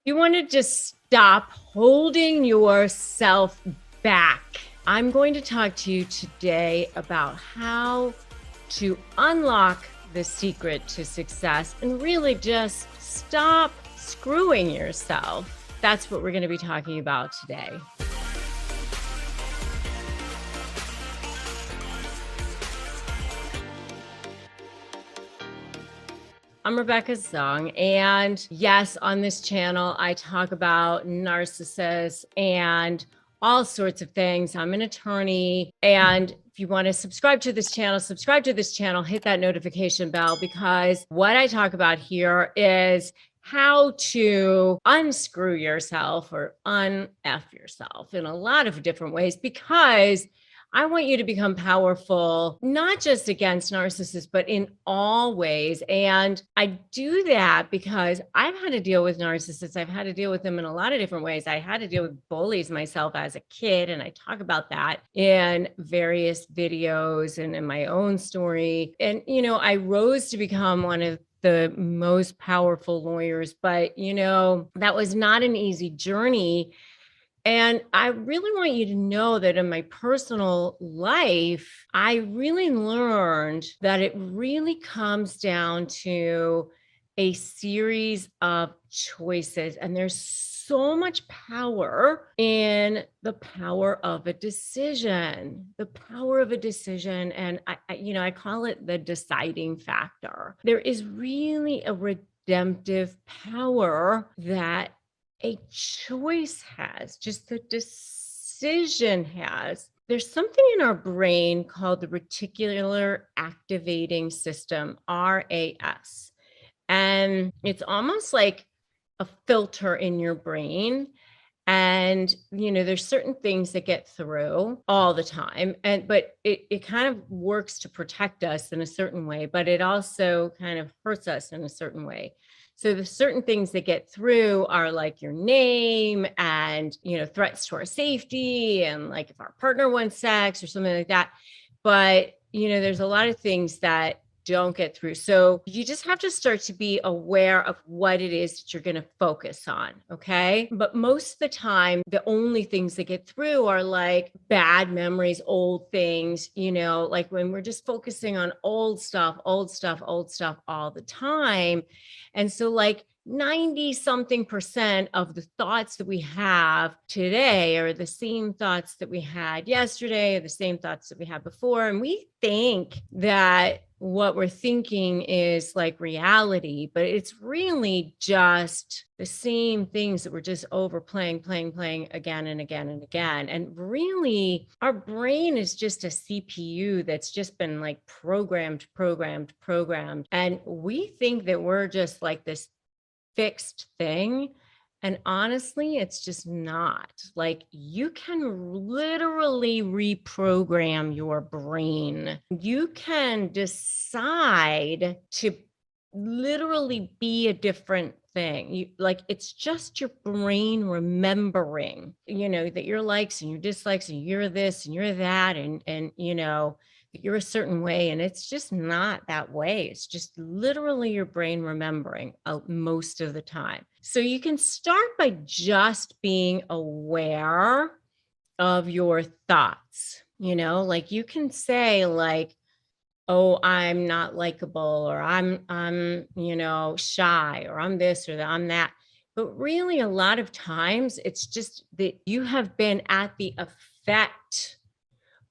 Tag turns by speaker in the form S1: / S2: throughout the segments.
S1: You want to just stop holding yourself back. I'm going to talk to you today about how to unlock the secret to success and really just stop screwing yourself. That's what we're going to be talking about today. I'm Rebecca Zung, and yes, on this channel, I talk about narcissists and all sorts of things. I'm an attorney, and if you want to subscribe to this channel, hit that notification bell, because what I talk about here is how to unscrew yourself or un-F yourself in a lot of different ways, because I want you to become powerful, not just against narcissists, but in all ways. And I do that because I've had to deal with narcissists. I've had to deal with them in a lot of different ways. I had to deal with bullies myself as a kid, and I talk about that in various videos and in my own story. And, I rose to become one of the most powerful lawyers, but, that was not an easy journey. And I really want you to know that in my personal life, I really learned that it really comes down to a series of choices. And there's so much power in the power of a decision, And I call it the deciding factor. There is really a redemptive power that a choice has, just the decision has. There's something in our brain called the reticular activating system, RAS. And it's almost like a filter in your brain. And, there's certain things that get through all the time. But it kind of works to protect us in a certain way, but it also kind of hurts us in a certain way. So the certain things that get through are like your name and, threats to our safety, and like if our partner wants sex or something like that. But, there's a lot of things that don't get through. So you just have to start to be aware of what it is that you're going to focus on. Okay. But most of the time, the only things that get through are like bad memories, old things, like when we're just focusing on old stuff all the time. And so like 90 something percent of the thoughts that we have today are the same thoughts that we had yesterday, or the same thoughts that we had before. And we think that what we're thinking is like reality, but it's really just the same things that we're just overplaying, playing again and again and again. And really, our brain is just a CPU that's just been like programmed. And we think that we're just like this fixed thing. And honestly, it's just not. Like, you can literally reprogram your brain. You can decide to literally be a different thing. It's just your brain remembering, that your likes and your dislikes, and you're this and you're that, and you're a certain way, and it's just not that way. It's just literally your brain remembering most of the time. So you can start by just being aware of your thoughts. Like you can say like, oh, I'm not likable, or I'm shy, or I'm this or that, I'm that. But really, a lot of times it's just that you have been at the effect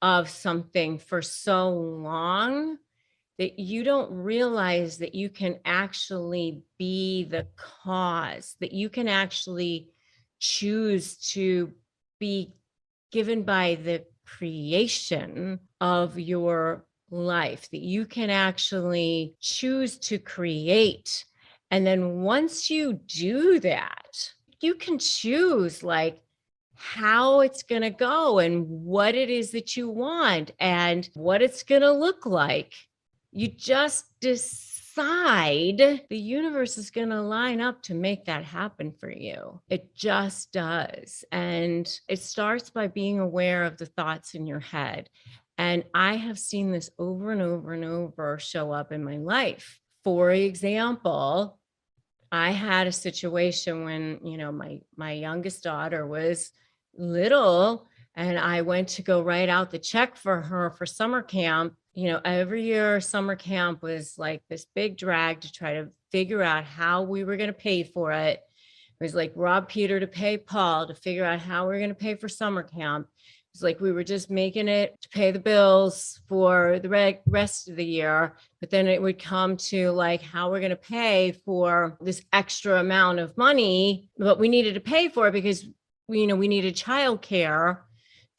S1: of something for so long that you don't realize that you can actually be the cause, that you can actually choose to be given by the creation of your life, that you can actually choose to create. And then once you do that, you can choose like how it's going to go and what it is that you want and what it's going to look like. You just decide. The universe is going to line up to make that happen for you. It just does. And it starts by being aware of the thoughts in your head. And I have seen this over and over and over show up in my life. For example, I had a situation when, my youngest daughter was little, and I went to go write out the check for her for summer camp. Every year summer camp was like this big drag to try to figure out how we were going to pay for it. It was like rob Peter to pay Paul to figure out how we are going to pay for summer camp. It's like we were just making it to pay the bills for the rest of the year. But then it would come to like how we're going to pay for this extra amount of money, but we needed to pay for it because we needed childcare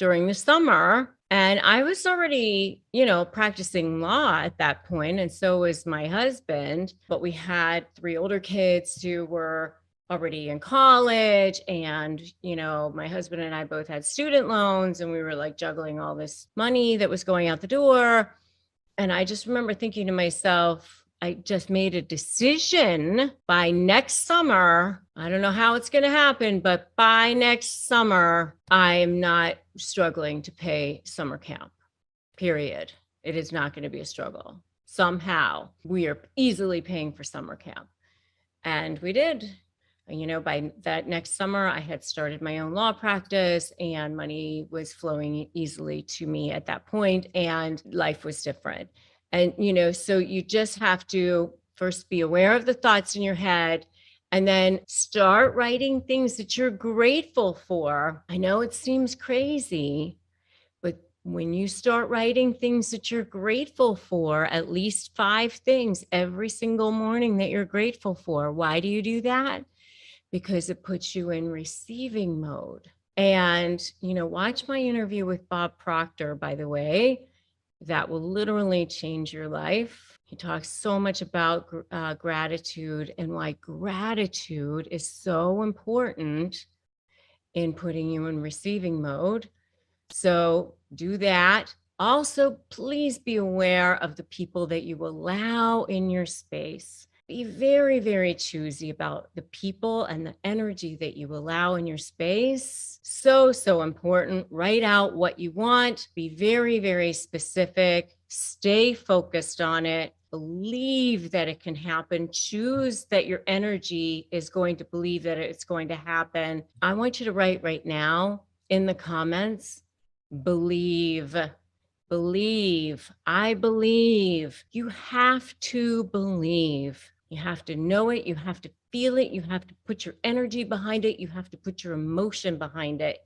S1: during the summer. And I was already, practicing law at that point, and so was my husband. But we had 3 older kids who were already in college, and my husband and I both had student loans, and we were like juggling all this money that was going out the door. And I just remember thinking to myself, I just made a decision by next summer. I don't know how it's going to happen, but by next summer, I am not struggling to pay summer camp, period. It is not going to be a struggle. Somehow we are easily paying for summer camp. And we did. By that next summer, I had started my own law practice, and money was flowing easily to me at that point, and life was different. And, so you just have to first be aware of the thoughts in your head, and then start writing things that you're grateful for. I know it seems crazy, but when you start writing things that you're grateful for, at least 5 things every single morning that you're grateful for. Why do you do that? Because it puts you in receiving mode. And, watch my interview with Bob Proctor, by the way. That will literally change your life. He talks so much about gratitude and why gratitude is so important in putting you in receiving mode. So do that. Also, please be aware of the people that you allow in your space. Be very, very choosy about the people and the energy that you allow in your space. So, so important. Write out what you want. Be very, very specific. Stay focused on it. Believe that it can happen. Choose that your energy is going to believe that it's going to happen. I want you to write right now in the comments, believe. Believe. I believe. You have to believe. You have to know it. You have to feel it. You have to put your energy behind it. You have to put your emotion behind it.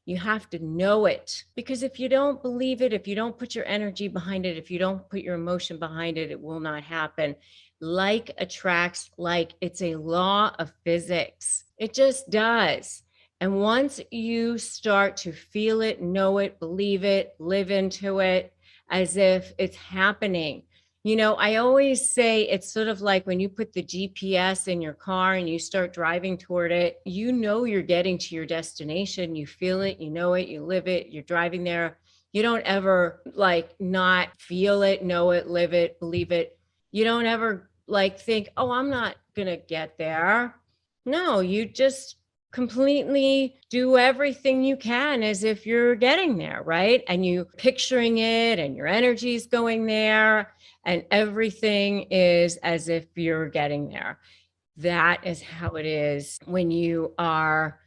S1: You have to know it. Because if you don't believe it, if you don't put your energy behind it, if you don't put your emotion behind it, it will not happen. Like attracts like. It's a law of physics. It just does. And once you start to feel it, know it, believe it, live into it as if it's happening. I always say it's sort of like when you put the GPS in your car and you start driving toward it, you're getting to your destination. You feel it, you know it, you live it, you're driving there. You don't ever not feel it, know it, live it, believe it. You don't ever think, oh, I'm not going to get there. No, you just completely do everything you can as if you're getting there, right? And you picturing it, and your energy is going there, and everything is as if you're getting there. That is how it is when you are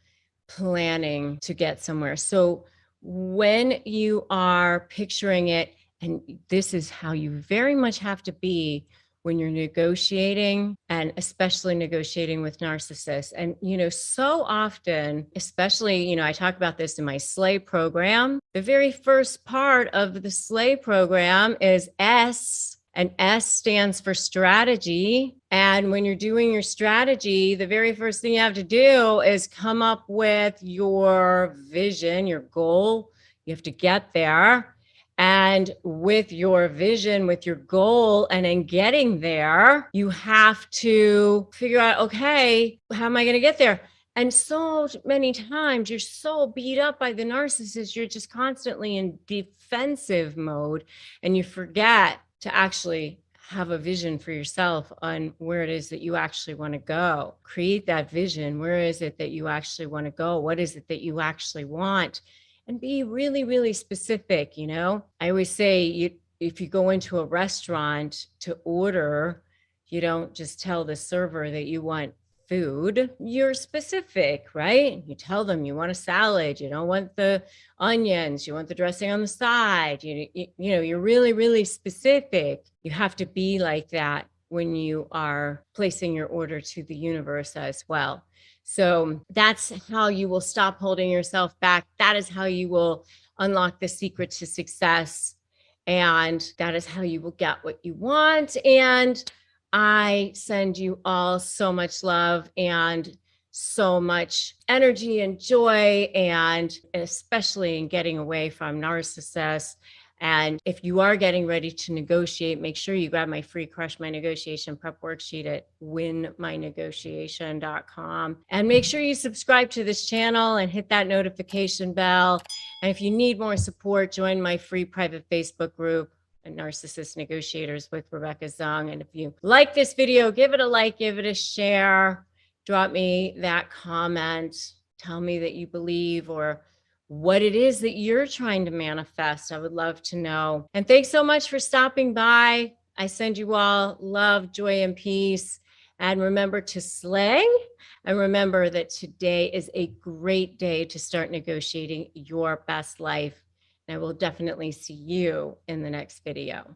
S1: planning to get somewhere. So when you are picturing it, and this is how you very much have to be when you're negotiating, and especially negotiating with narcissists. And, so often, especially, I talk about this in my SLAY program. The very first part of the SLAY program is S, and S stands for strategy. And when you're doing your strategy, the very first thing you have to do is come up with your vision, your goal. You have to get there. And with your vision, with your goal, and in getting there, you have to figure out, okay, how am I going to get there? And so many times you're so beat up by the narcissist, you're just constantly in defensive mode, and you forget to actually have a vision for yourself on where it is that you actually want to go. Create that vision. Where is it that you actually want to go? What is it that you actually want? And be really, really specific. I always say, if you go into a restaurant to order, you don't just tell the server that you want food, you're specific, right? You tell them you want a salad, you don't want the onions, you want the dressing on the side. You're really, really specific. You have to be like that when you are placing your order to the universe as well. So that's how you will stop holding yourself back. That is how you will unlock the secret to success. And that is how you will get what you want. And I send you all so much love and so much energy and joy, and especially in getting away from narcissists. And if you are getting ready to negotiate, make sure you grab my free Crush My Negotiation prep worksheet at winmynegotiation.com. And make sure you subscribe to this channel and hit that notification bell. And if you need more support, join my free private Facebook group, Narcissist Negotiators with Rebecca Zung. And if you like this video, give it a like, give it a share, drop me that comment, tell me that you believe or what it is that you're trying to manifest. I would love to know. And thanks so much for stopping by. I send you all love, joy, and peace. And remember to slay. And remember that today is a great day to start negotiating your best life. And I will definitely see you in the next video.